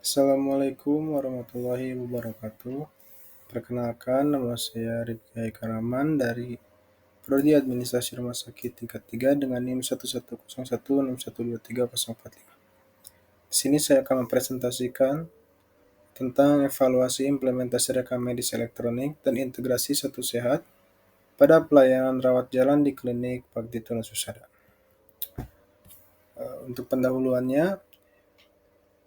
Assalamualaikum warahmatullahi wabarakatuh. Perkenalkan, nama saya Rifki Haikaraman dari Prodi Administrasi Rumah Sakit tingkat 3 dengan NIM 11016123045. Di sini saya akan mempresentasikan tentang evaluasi implementasi rekam medis elektronik dan integrasi Satu Sehat pada pelayanan rawat jalan di klinik Bakti Tuna Susada. Untuk pendahuluannya,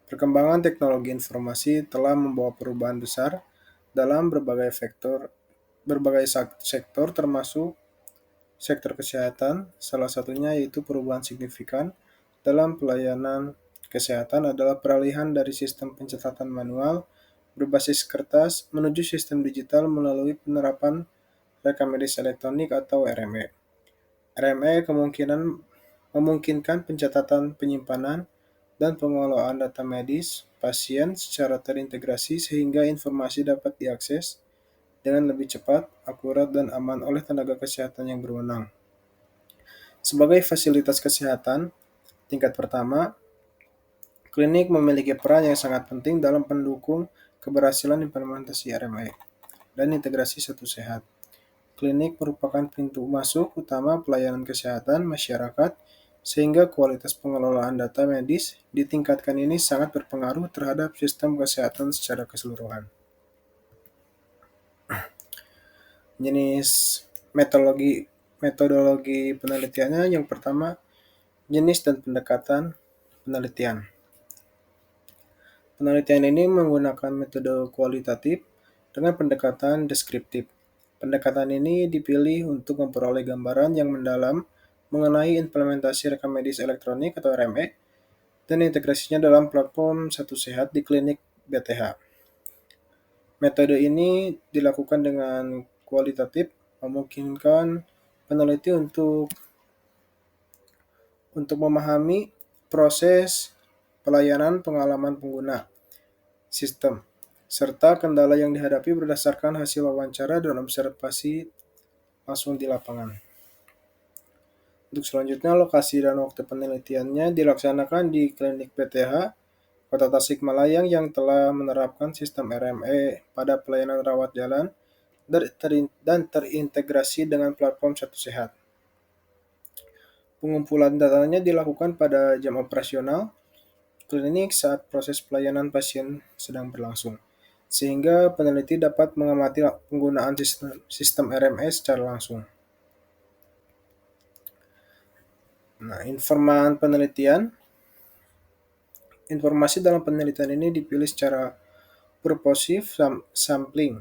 perkembangan teknologi informasi telah membawa perubahan besar dalam berbagai sektor termasuk sektor kesehatan, salah satunya yaitu perubahan signifikan dalam pelayanan kesehatan adalah peralihan dari sistem pencatatan manual berbasis kertas menuju sistem digital melalui penerapan rekam medis elektronik atau RME. RME memungkinkan pencatatan, penyimpanan, dan pengelolaan data medis pasien secara terintegrasi sehingga informasi dapat diakses dengan lebih cepat, akurat, dan aman oleh tenaga kesehatan yang berwenang. Sebagai fasilitas kesehatan tingkat pertama, klinik memiliki peran yang sangat penting dalam pendukung keberhasilan implementasi RME dan integrasi Satu Sehat. Klinik merupakan pintu masuk utama pelayanan kesehatan masyarakat sehingga kualitas pengelolaan data medis ditingkatkan ini sangat berpengaruh terhadap sistem kesehatan secara keseluruhan. Jenis metodologi penelitiannya yang pertama, jenis dan pendekatan penelitian. Penelitian ini menggunakan metode kualitatif dengan pendekatan deskriptif. Pendekatan ini dipilih untuk memperoleh gambaran yang mendalam mengenai implementasi rekam medis elektronik atau RME dan integrasinya dalam platform Satu Sehat di klinik BTH. Metode ini dilakukan dengan kualitatif, memungkinkan peneliti untuk memahami proses pelayanan pengalaman pengguna sistem, serta kendala yang dihadapi berdasarkan hasil wawancara dan observasi langsung di lapangan. Untuk selanjutnya, lokasi dan waktu penelitiannya dilaksanakan di klinik PTH Kota Tasikmalaya yang telah menerapkan sistem RME pada pelayanan rawat jalan dan terintegrasi dengan platform Satu Sehat. Pengumpulan datanya dilakukan pada jam operasional klinik saat proses pelayanan pasien sedang berlangsung, sehingga peneliti dapat mengamati penggunaan sistem RME secara langsung. Nah, informasi dalam penelitian ini dipilih secara purposive sampling,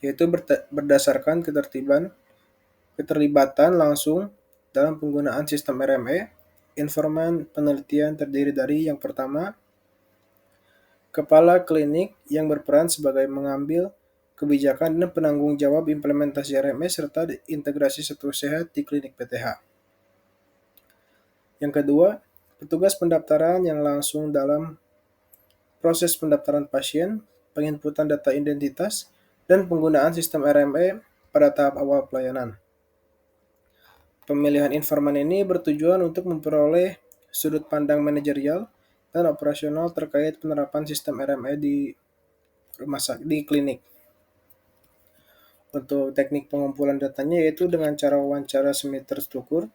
yaitu berdasarkan keterlibatan langsung dalam penggunaan sistem RME. Informan penelitian terdiri dari yang pertama, kepala klinik yang berperan sebagai mengambil kebijakan dan penanggung jawab implementasi RME serta integrasi Satu Sehat di klinik PTH. Yang kedua, petugas pendaftaran yang langsung dalam proses pendaftaran pasien, penginputan data identitas, dan penggunaan sistem RME pada tahap awal pelayanan. Pemilihan informan ini bertujuan untuk memperoleh sudut pandang manajerial dan operasional terkait penerapan sistem RME di klinik. Untuk teknik pengumpulan datanya yaitu dengan cara wawancara semi terstruktur.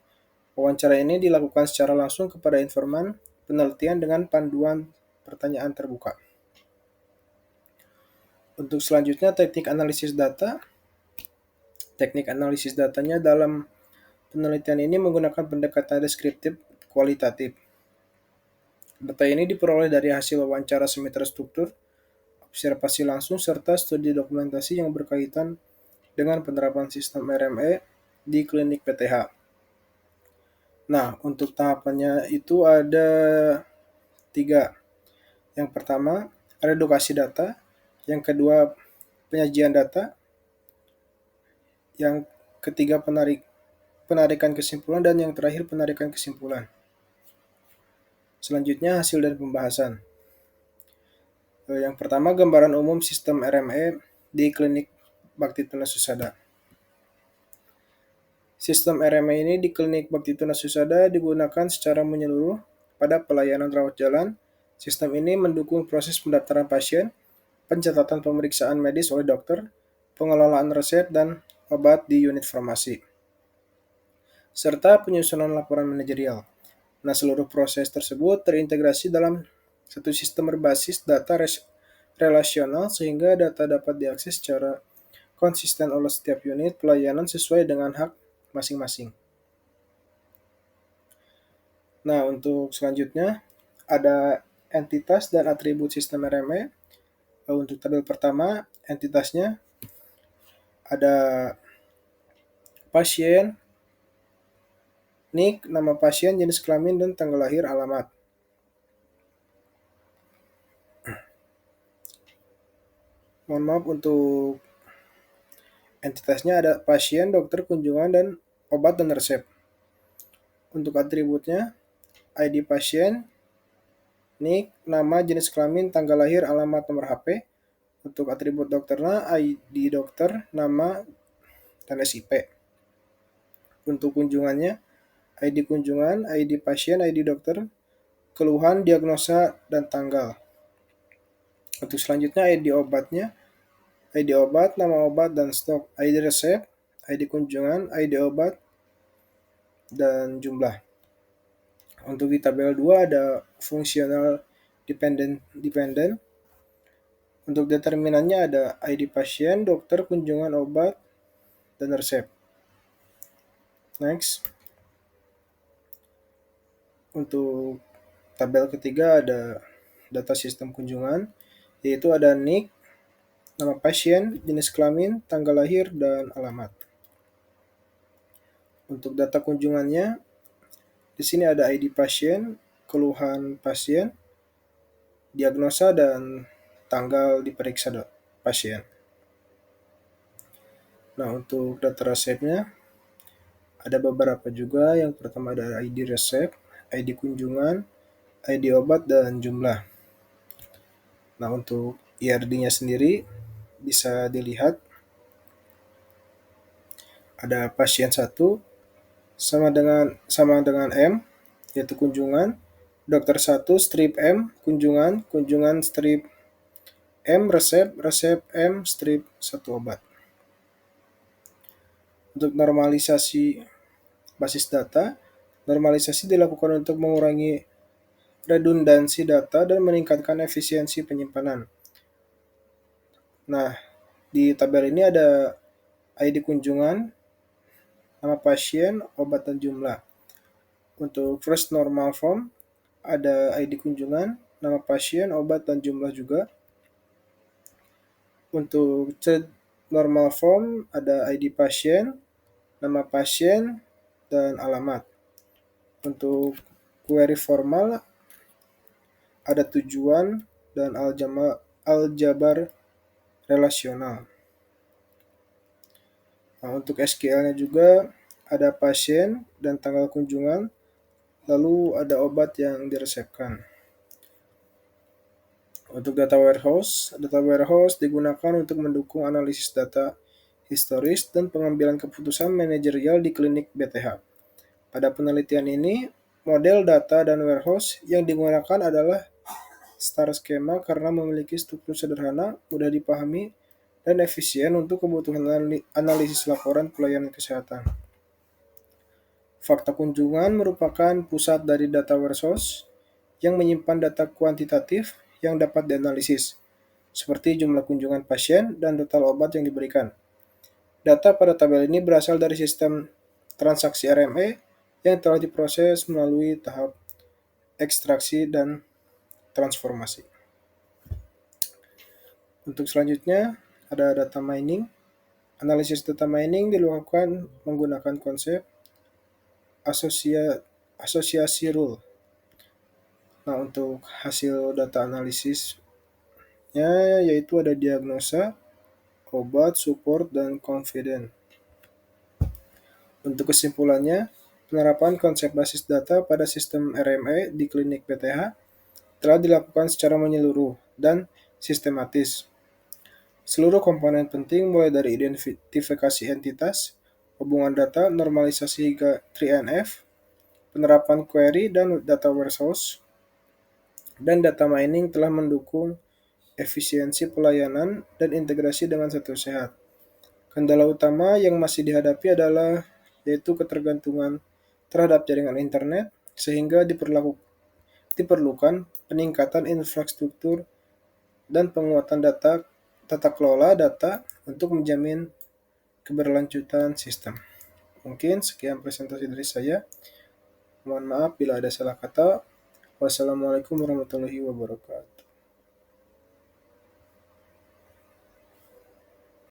Wawancara ini dilakukan secara langsung kepada informan penelitian dengan panduan pertanyaan terbuka. Untuk selanjutnya, teknik analisis data. Teknik analisis datanya dalam penelitian ini menggunakan pendekatan deskriptif kualitatif. Data ini diperoleh dari hasil wawancara semi terstruktur, observasi langsung, serta studi dokumentasi yang berkaitan dengan penerapan sistem RME di klinik PTH. Nah, untuk tahapannya itu ada 3. Yang pertama, redukasi data. Yang kedua, penyajian data. Yang ketiga, penarikan kesimpulan. Dan yang terakhir, penarikan kesimpulan. Selanjutnya, hasil dan pembahasan. Yang pertama, gambaran umum sistem RME di klinik Bakti Tuna Susada. Sistem RME ini di klinik Bakti Tuna Susada digunakan secara menyeluruh pada pelayanan rawat jalan Sistem ini mendukung proses pendaftaran pasien, pencatatan pemeriksaan medis oleh dokter, pengelolaan resep dan obat di unit farmasi, serta penyusunan laporan manajerial. Nah, seluruh proses tersebut terintegrasi dalam satu sistem berbasis data relasional sehingga data dapat diakses secara konsisten oleh setiap unit pelayanan sesuai dengan hak masing-masing. Nah, untuk selanjutnya ada entitas dan atribut sistem RME. Untuk tabel pertama, entitasnya ada pasien, NIK, nama pasien, jenis kelamin, dan tanggal lahir, alamat. Mohon maaf, untuk entitasnya ada pasien, dokter, kunjungan, dan obat dan resep. Untuk atributnya, ID pasien, NIK, nama, jenis kelamin, tanggal lahir, alamat, nomor HP. Untuk atribut dokternya, ID dokter, nama, dan SIP. Untuk kunjungannya, ID kunjungan, ID pasien, ID dokter, keluhan, diagnosa, dan tanggal. Untuk selanjutnya, ID obatnya, ID obat, nama obat, dan stok. ID resep, ID kunjungan, ID obat, dan jumlah. Untuk di tabel 2 ada fungsional dependent. Untuk determinannya ada ID pasien, dokter, kunjungan, obat, dan resep. Next. Untuk tabel ketiga ada data sistem kunjungan, yaitu ada NIK, nama pasien, jenis kelamin, tanggal lahir, dan alamat. Untuk data kunjungannya, di sini ada ID pasien, keluhan pasien, diagnosa, dan tanggal diperiksa pasien. Nah, untuk data resepnya, ada beberapa juga. Yang pertama ada ID resep, ID kunjungan, ID obat, dan jumlah. Nah, untuk IRD-nya sendiri bisa dilihat ada pasien 1 sama dengan M, yaitu kunjungan, dokter 1 strip M, kunjungan strip M, resep M, strip 1 obat. Untuk normalisasi basis data, normalisasi dilakukan untuk mengurangi redundansi data dan meningkatkan efisiensi penyimpanan. Nah, di tabel ini ada ID kunjungan, nama pasien, obat, dan jumlah. Untuk first normal form, ada ID kunjungan, nama pasien, obat, dan jumlah juga. Untuk third normal form, ada ID pasien, nama pasien, dan alamat. Untuk query formal, ada tujuan dan aljabar relasional. Nah, untuk SQL-nya juga ada pasien dan tanggal kunjungan, lalu ada obat yang diresepkan. Untuk data warehouse digunakan untuk mendukung analisis data historis dan pengambilan keputusan manajerial di klinik BTH. Pada penelitian ini, model data dan warehouse yang digunakan adalah star skema karena memiliki struktur sederhana, mudah dipahami, dan efisien untuk kebutuhan analisis laporan pelayanan kesehatan. Fakta kunjungan merupakan pusat dari data warehouse yang menyimpan data kuantitatif yang dapat dianalisis, seperti jumlah kunjungan pasien dan total obat yang diberikan. Data pada tabel ini berasal dari sistem transaksi RME yang telah diproses melalui tahap ekstraksi dan transformasi. Untuk selanjutnya, ada data mining. Analisis data mining dilakukan menggunakan konsep asosiasi rule. Nah, untuk hasil data analisisnya yaitu ada diagnosa, obat, support, dan confident. Untuk kesimpulannya, penerapan konsep basis data pada sistem RME di klinik PTH telah dilakukan secara menyeluruh dan sistematis. Seluruh komponen penting mulai dari identifikasi entitas, hubungan data, normalisasi hingga 3NF, penerapan query dan data warehouse, dan data mining telah mendukung efisiensi pelayanan dan integrasi dengan satu sehat. Kendala utama yang masih dihadapi adalah yaitu ketergantungan terhadap jaringan internet, sehingga diperlukan peningkatan infrastruktur dan penguatan tata kelola data untuk menjamin keberlanjutan sistem. Mungkin sekian presentasi dari saya. Mohon maaf bila ada salah kata. Wassalamualaikum warahmatullahi wabarakatuh.